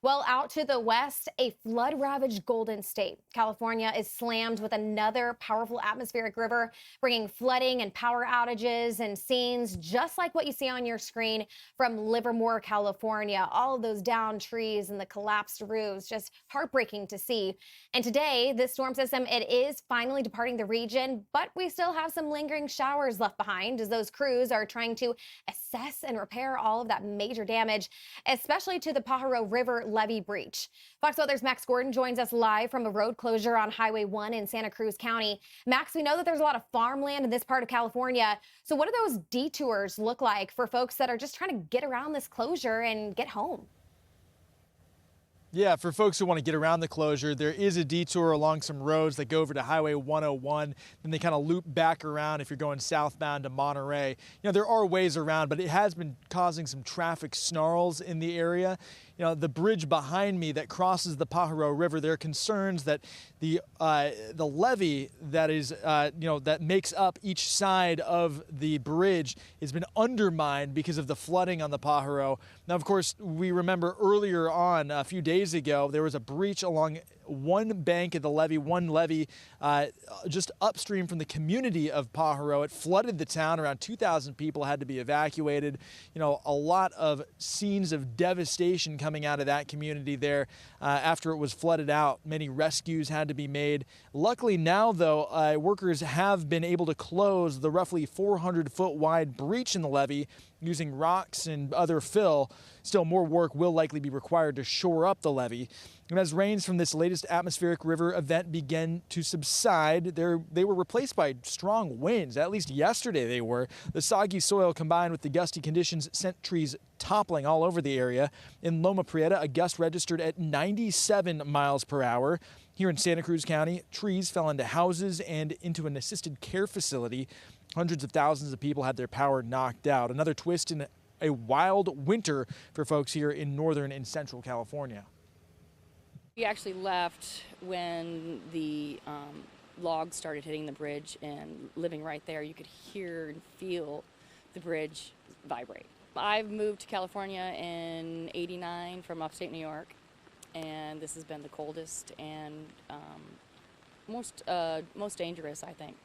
Well, out to the west, a flood-ravaged Golden State. California is slammed with another powerful atmospheric river, bringing flooding and power outages and scenes just like what you see on your screen from Livermore, California. All of those downed trees and the collapsed roofs, just heartbreaking to see. And today, this storm system, it is finally departing the region, but we still have some lingering showers left behind as those crews are trying to assess and repair all of that major damage, especially to the Pajaro River levee breach. Fox Weather's Max Gorden joins us live from a road closure on Highway 1 in Santa Cruz County. Max, we know that there's a lot of farmland in this part of California. So what do those detours look like for folks that are just trying to get around this closure and get home? Yeah, for folks who want to get around the closure, there is a detour along some roads that go over to Highway 101. Then they kind of loop back around if you're going southbound to Monterey. There are ways around, but it has been causing some traffic snarls in the area. The bridge behind me that crosses the Pajaro River, there are concerns that the levee that is, that makes up each side of the bridge has been undermined because of the flooding on the Pajaro. Now, of course, we remember earlier on, a few days ago, there was a breach along one bank of the levee, just upstream from the community of Pajaro. It flooded the town. Around 2,000 people had to be evacuated. A lot of scenes of devastation coming out of that community there after it was flooded out. Many rescues had to be made. Luckily now, though, workers have been able to close the roughly 400-foot wide breach in the levee using rocks and other fill. Still, more work will likely be required to shore up the levee. And as rains from this latest atmospheric river event begin to subside, they were replaced by strong winds. At least yesterday they were. The soggy soil combined with the gusty conditions sent trees toppling all over the area. In Loma Prieta, a gust registered at 97 miles per hour. Here in Santa Cruz County, trees fell into houses and into an assisted care facility. Hundreds of thousands of people had their power knocked out. Another twist in a wild winter for folks here in northern and central California. We actually left when the logs started hitting the bridge, and living right there, you could hear and feel the bridge vibrate. I've moved to California in '89 from upstate New York, and this has been the coldest and most dangerous, I think.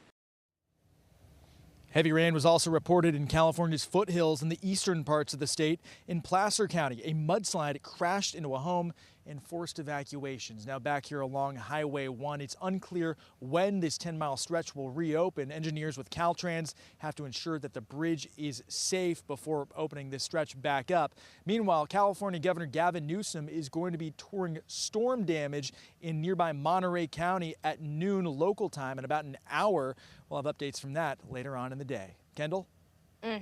Heavy rain was also reported in California's foothills in the eastern parts of the state. In Placer County, a mudslide crashed into a home and forced evacuations. Now back here along Highway 1, it's unclear when this 10-mile stretch will reopen. Engineers with Caltrans have to ensure that the bridge is safe before opening this stretch back up. Meanwhile, California Governor Gavin Newsom is going to be touring storm damage in nearby Monterey County at noon local time in about an hour. We'll have updates from that later on in the day. Kendall?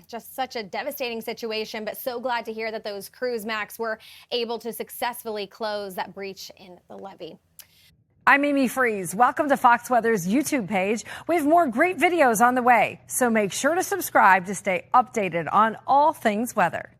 Just such a devastating situation, but so glad to hear that those crews, Max, were able to successfully close that breach in the levee. I'm Amy Freeze. Welcome to Fox Weather's YouTube page. We have more great videos on the way, so make sure to subscribe to stay updated on all things weather.